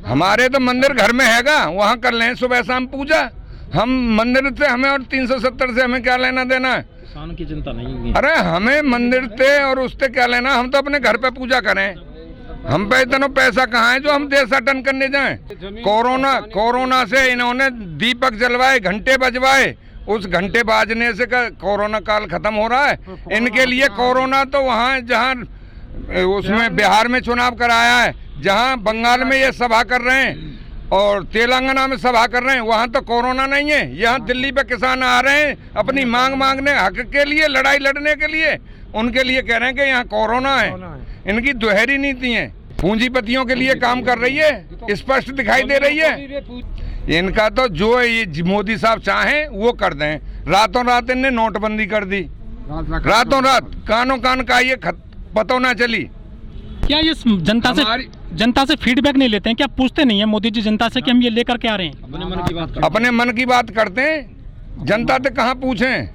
हमारे तो मंदिर घर में हैगा, वहाँ कर लें सुबह शाम पूजा। हम मंदिर से हमें और 370 से हमें क्या लेना देना है? किसानों की चिंता नहीं है। अरे हमें मंदिर से और उससे क्या लेना, हम तो अपने घर पे पूजा करें। हम पे इतना पैसा कहाँ है जो हम देशाटन करने जाएं? कोरोना से इन्होंने दीपक जलवाए, घंटे बजवाए, उस घंटे बाजने से कोरोना काल खत्म हो रहा है। इनके लिए कोरोना तो वहाँ जहाँ उसमें बिहार में चुनाव कराया है, जहाँ बंगाल में ये सभा कर रहे हैं और तेलंगाना में सभा कर रहे हैं, वहाँ तो कोरोना नहीं है। यहाँ दिल्ली पे किसान आ रहे हैं अपनी मांग मांगने, हक के लिए, लड़ाई लड़ने के लिए, उनके लिए कह रहे हैं कि यहाँ कोरोना है। इनकी दोहरी नीति है, पूंजीपतियों के लिए काम कर रही है, स्पष्ट दिखाई दे रही है। इनका तो जो ये मोदी साहब चाहें वो कर दें। रातों रात इनने नोटबंदी कर दी, रातों रात कानों कान का ये पता ना चली। क्या ये जनता से फीडबैक नहीं लेते हैं? क्या पूछते नहीं है मोदी जी जनता से कि हम ये लेकर के आ रहे हैं? अपने मन की बात करते हैं, जनता से कहाँ पूछें?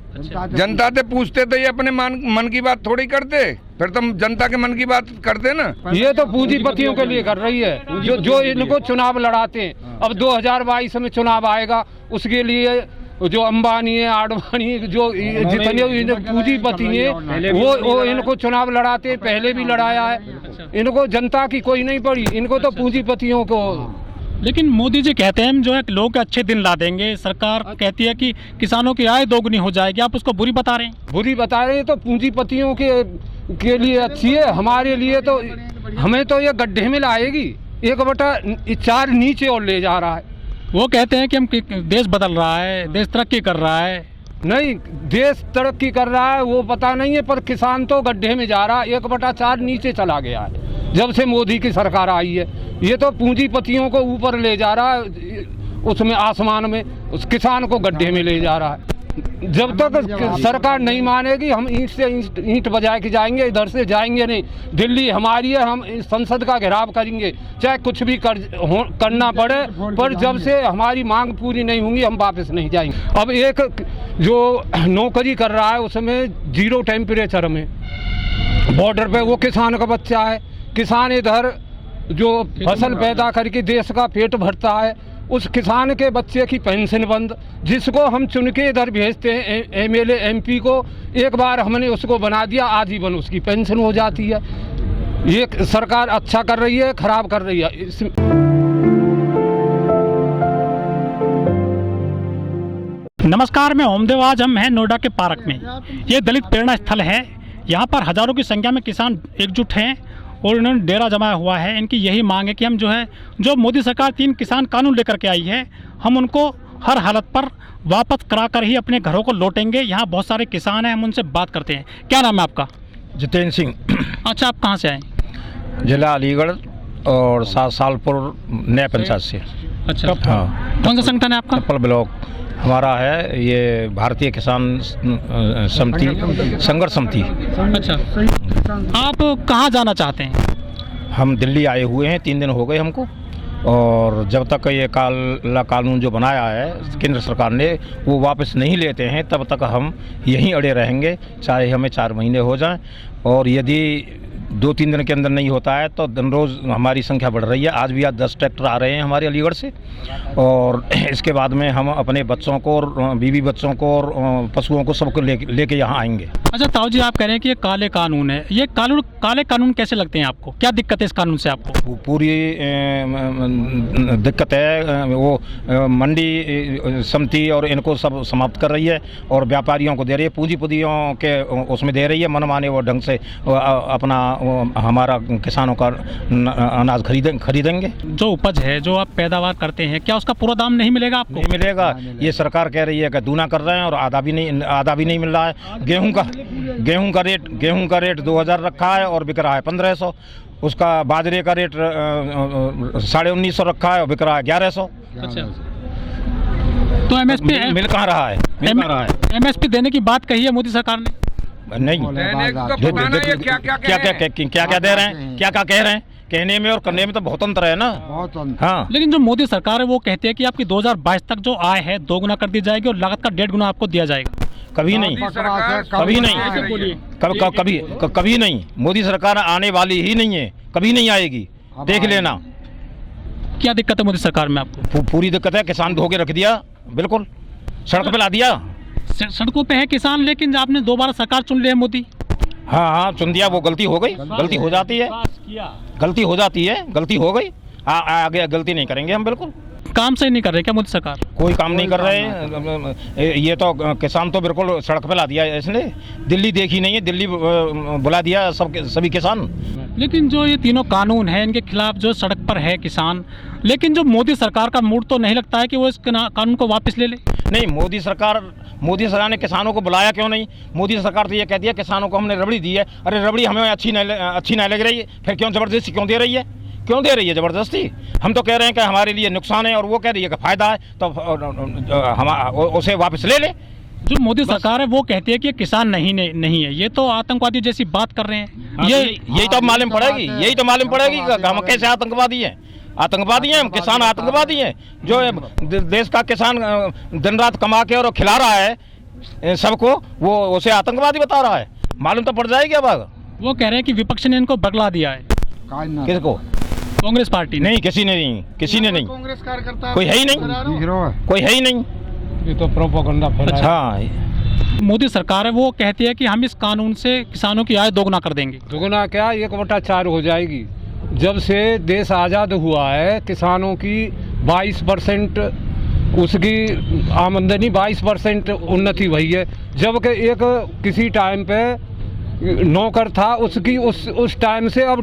जनता से पूछते तो ये अपने मन की बात थोड़ी करते, फिर तुम जनता के मन की बात करते ना। ये तो पूंजीपतियों के लिए कर रही है, जो इनको चुनाव लड़ाते हैं। अब 2022 में चुनाव आएगा, उसके लिए जो अंबानी है, आडवाणी, जो जितने पूंजीपति हैं वो इनको चुनाव लड़ाते, पहले भी लड़ाया है। इनको जनता की कोई नहीं पड़ी, इनको तो पूंजीपतियों को। लेकिन मोदी जी कहते हैं जो है लोग के अच्छे दिन ला देंगे, सरकार कहती है कि किसानों की आय दोगुनी हो जाएगी, आप उसको बुरी बता रहे हैं? बुरी बता रहे हैं तो पूंजीपतियों के लिए अच्छी है, हमारे लिए तो हमें तो ये गड्ढे में लाएगी। 1/4 नीचे और ले जा रहा है। वो कहते हैं कि हम देश बदल रहा है, देश तरक्की कर रहा है। नहीं, देश तरक्की कर रहा है वो पता नहीं है, पर किसान तो गड्ढे में जा रहा है। 1/4 नीचे चला गया है जब से मोदी की सरकार आई है। ये तो पूंजीपतियों को ऊपर ले जा रहा है, उसमें आसमान में, उस किसान को गड्ढे में ले जा रहा है। जब तक सरकार नहीं मानेगी हम ईंट से ईंट बजा के जाएंगे, इधर से जाएंगे नहीं। दिल्ली हमारी है, हम संसद का घेराव करेंगे, चाहे कुछ भी करना पड़े, पर जब से हमारी मांग पूरी नहीं होंगी हम वापस नहीं जाएंगे। अब एक जो नौकरी कर रहा है उसमें 0 टेम्परेचर में बॉर्डर पे, वो किसान का बच्चा है। किसान इधर जो फसल पैदा करके देश का पेट भरता है, उस किसान के बच्चे की पेंशन बंद, जिसको हम चुन के इधर भेजते हैं MLA MP को, एक बार हमने उसको बना दिया, आजीवन उसकी पेंशन हो जाती है। ये सरकार अच्छा कर रही है, खराब कर रही है। नमस्कार, मैं ओमदेव। आज हम हैं नोएडा के पार्क में। ये दलित प्रेरणा स्थल है। यहाँ पर हजारों की संख्या में किसान एकजुट हैं और इन्होंने डेरा जमाया हुआ है। इनकी यही मांग है कि हम जो मोदी सरकार 3 किसान कानून लेकर के आई है, हम उनको हर हालत पर वापस कराकर ही अपने घरों को लौटेंगे। यहाँ बहुत सारे किसान हैं, हम उनसे बात करते हैं। क्या नाम है आपका? जितेंद्र सिंह। अच्छा, आप कहाँ से आए? जिला अलीगढ़ और सालपुर नया पंचायत से। अच्छा, हाँ। कौन सा संगठन है आपका? पल ब्लॉक हमारा है, ये भारतीय किसान समिति, संघर्ष समिति। अच्छा, आप कहाँ जाना चाहते हैं? हम दिल्ली आए हुए हैं, 3 दिन हो गए हमको, और जब तक ये कानून जो बनाया है केंद्र सरकार ने वो वापस नहीं लेते हैं तब तक हम यहीं अड़े रहेंगे, चाहे हमें 4 महीने हो जाएं। और यदि 2-3 दिन के अंदर नहीं होता है तो दिन रोज़ हमारी संख्या बढ़ रही है। आज भी 10 ट्रैक्टर आ रहे हैं हमारे अलीगढ़ से, और इसके बाद में हम अपने बच्चों को और बीवी बच्चों को और पशुओं को सबको लेके यहाँ आएंगे। अच्छा ताऊ जी, आप कह रहे हैं कि ये काले कानून है, ये काले कानून कैसे लगते हैं आपको? क्या दिक्कत है इस कानून से आपको? पूरी दिक्कत है, वो मंडी समिति और इनको सब समाप्त कर रही है और व्यापारियों को दे रही है, पूंजीपतियों के उसमें दे रही है। मनमाने वो ढंग से अपना हमारा किसानों का अनाज खरीदेंगे। जो उपज है, जो आप पैदावार करते हैं, क्या उसका पूरा दाम नहीं मिलेगा आपको? नहीं मिलेगा। ये सरकार कह रही है कि दूना कर रहे हैं और आधा भी नहीं मिल रहा है। गेहूं का रेट 2000 रखा है और बिक रहा है 1500। उसका बाजरे का रेट 1950 रखा है और बिक रहा है 1100। अच्छा, तो MSP मिल कहाँ रहा है? MSP देने की बात कही है मोदी सरकार ने? नहीं, क्या दे रहे हैं, क्या कह रहे हैं? कहने में और करने में तो बहुत अंतर है ना। हाँ, लेकिन जो मोदी सरकार है वो कहती है कि आपकी 2022 तक जो आय है 2 गुना कर दी जाएगी और लागत का 1.5 गुना आपको दिया जाएगा। कभी नहीं। कभी नहीं। मोदी सरकार आने वाली ही नहीं है, कभी नहीं आएगी, देख लेना। क्या दिक्कत है मोदी सरकार में आपको? पूरी दिक्कत है, किसान धो के रख दिया, बिल्कुल सड़क पे ला दिया। सड़कों पे है किसान, लेकिन आपने दोबारा सरकार चुन लिया है मोदी। हाँ चुन दिया, वो गलती हो गई, गलती हो जाती है, गलती हो जाती है, गलती हो गई, आगे गलती नहीं करेंगे हम। बिल्कुल काम सही नहीं कर रहे क्या मोदी सरकार? कोई काम नहीं कर रहे। ये तो किसान तो बिल्कुल सड़क पे ला दिया इसने। दिल्ली देखी नहीं है, दिल्ली बुला दिया सभी किसान। लेकिन जो ये तीनों कानून हैं, इनके खिलाफ जो सड़क पर है किसान, लेकिन जो मोदी सरकार का मूड तो नहीं लगता है कि वो इस कानून को वापस ले ले। नहीं, मोदी सरकार ने किसानों को बुलाया क्यों नहीं? मोदी सरकार तो ये कहती है किसानों को हमने रबड़ी दी है। अरे रबड़ी हमें अच्छी नहीं लग रही है, फिर क्यों जबरदस्ती क्यों दे रही है? क्यों दे रही है जबरदस्ती? हम तो कह रहे हैं कि हमारे लिए नुकसान है और वो कह रही है कि फायदा है, तो हम उसे वापस ले ले। जो मोदी सरकार है वो कहती है कि किसान नहीं है, ये तो आतंकवादी जैसी बात कर रहे हैं। यही तो मालूम पड़ेगी, यही तो मालूम पड़ेगी कि हम कैसे आतंकवादी हैं। आतंकवादी हैं हम, किसान आतंकवादी हैं। जो देश का किसान दिन रात कमा के और खिला रहा है सबको, वो उसे आतंकवादी बता रहा है। मालूम तो पड़ जाएगी। अब वो कह रहे हैं कि विपक्ष ने इनको बगला दिया है। किसको? कांग्रेस पार्टी नहीं, किसी ने नहीं, कांग्रेस कार्यकर्ता कोई है ही नहीं, कोई है ही नहीं। ये तो प्रोपेगेंडा फैला। हाँ, मोदी सरकार है वो कहती है कि हम इस कानून से किसानों की आय दोगुना कर देंगे। दुगुना क्या, 1/4 हो जाएगी। जब से देश आज़ाद हुआ है, किसानों की 22% उसकी आमदनी 22% उन्नति हुई है। जबकि एक किसी टाइम पे नौकर था, उसकी उस टाइम से अब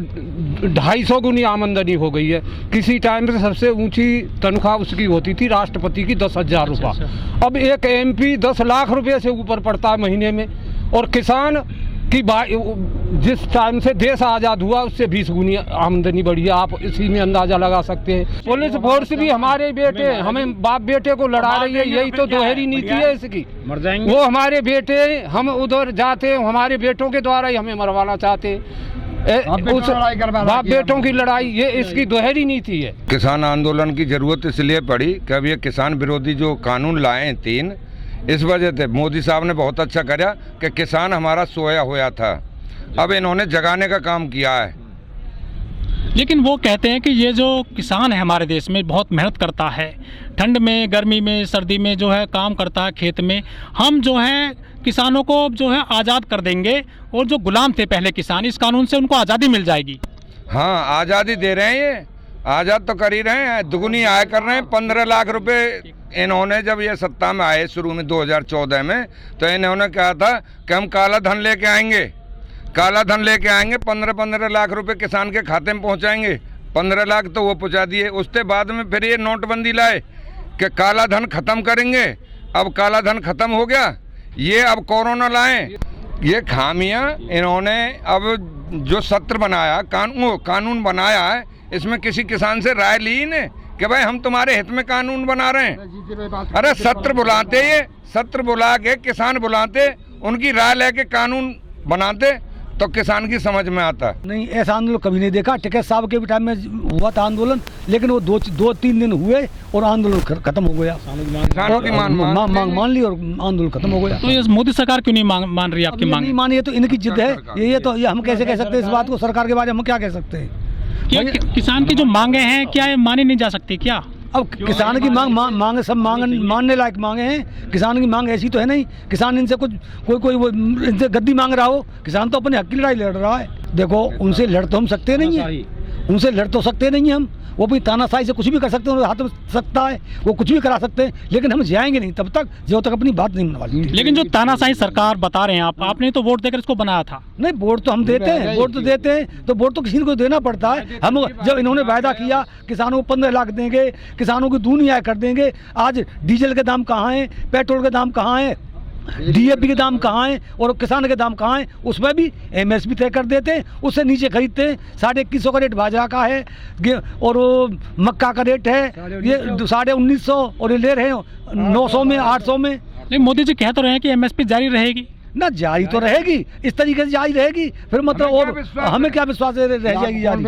250 गुनी आमदनी हो गई है। किसी टाइम पे सबसे ऊंची तनख्वाह उसकी होती थी राष्ट्रपति की 10,000 रुपये। अब एक MP 10 लाख रुपए से ऊपर पड़ता है महीने में। और किसान की जिस टाइम से देश आज़ाद हुआ उससे 20 गुनी आमदनी बढ़ी है। आप इसी में अंदाजा लगा सकते हैं। पुलिस फोर्स भी हमारे बेटे, हमें बाप बेटे को लड़ा रही है। यही तो दोहरी नीति है इसकी। मर जाएंगे वो हमारे बेटे, हम उधर जाते हमारे बेटों के द्वारा ही हमें मरवाना चाहते। उस बाप बेटों की लड़ाई, ये इसकी दोहरी नीति है। किसान आंदोलन की जरूरत इसलिए पड़ी कि अब ये किसान विरोधी जो कानून लाए 3, इस वजह से मोदी साहब ने बहुत अच्छा करा कि किसान हमारा सोया हुआ था, अब इन्होंने जगाने का काम किया है। लेकिन वो कहते हैं कि ये जो किसान है हमारे देश में बहुत मेहनत करता है, ठंड में, गर्मी में, सर्दी में जो है काम करता है खेत में। हम जो है किसानों को जो है आज़ाद कर देंगे, और जो गुलाम थे पहले किसान, इस कानून से उनको आज़ादी मिल जाएगी। हाँ, आज़ादी दे रहे हैं, ये आज़ाद तो कर ही रहे हैं, दुगुनी आय कर रहे हैं। 15 लाख रुपए इन्होंने जब ये सत्ता में आए शुरू में 2014 में, तो इन्होंने कहा था कि हम काला धन लेके आएंगे, 15 लाख रुपए किसान के खाते में पहुंचाएंगे। 15 लाख तो वो पहुंचा दिए। उसके बाद में फिर ये नोटबंदी लाए कि काला धन खत्म करेंगे। अब काला धन खत्म हो गया, ये अब कोरोना लाए। ये खामियां इन्होंने अब जो सत्र बनाया, कानून बनाया है, इसमें किसी किसान से राय ली ने कि भाई हम तुम्हारे हित में कानून बना रहे हैं। अरे सत्र बुलाते, ये सत्र बुला के किसान बुलाते, उनकी राय लेके कानून बनाते, तो किसान की समझ में आता। नहीं, ऐसा आंदोलन कभी नहीं देखा। टिकैत साहब के भी टाइम में हुआ था आंदोलन, लेकिन वो 2-3 दिन हुए और आंदोलन खत्म हो गया। किसानों की मांग मान ली और आंदोलन खत्म हो गया। तो ये मोदी सरकार क्यों नहीं मान रही आपकी मांग? नहीं मानी, ये तो इनकी जिद है। ये तो ये हम कैसे कह सकते हैं इस बात को? सरकार के बारे में हम क्या कह सकते हैं? क्या किसान की जो मांगे हैं, क्या ये मानी नहीं जा सकती क्या? अब किसान की मांग सब मानने लायक मांगे हैं। किसान की मांग ऐसी तो है नहीं किसान इनसे कोई वो इनसे गद्दी मांग रहा हो। किसान तो अपने हक की लड़ाई लड़ रहा है। देखो, उनसे लड़ तो हम सकते नहीं है, उनसे लड़ तो सकते नहीं हम। वो भी तानाशाही से कुछ भी कर सकते हैं, हाथ में सकता है, वो कुछ भी करा सकते हैं, लेकिन हम जाएंगे नहीं तब तक जब तक अपनी बात नहीं मनवा लेंगे। लेकिन जो तानाशाही सरकार बता रहे हैं आपने तो वोट देकर इसको बनाया था। नहीं, वोट तो हम देते हैं, वोट तो देते हैं, तो वोट तो किसी को देना पड़ता है। हम जब इन्होंने वायदा किया किसानों को 15 लाख देंगे, किसानों की दूनी आय कर देंगे, आज डीजल के दाम कहाँ हैं, पेट्रोल के दाम कहाँ हैं, DAP के दाम कहाँ हैं और किसान के दाम कहाँ हैं? उसमें भी MSP तय कर देते हैं, उससे नीचे खरीदते हैं। 2150 का रेट बाजरा का है और वो मक्का का रेट है ये 1950, और ये ले रहे हैं 900 में, 800 में। लेकिन मोदी जी कह तो रहे हैं कि MSP जारी रहेगी। ना, जारी तो रहेगी, इस तरीके से जारी रहेगी, फिर मतलब और हमें क्या विश्वास रह जाएगी जारी?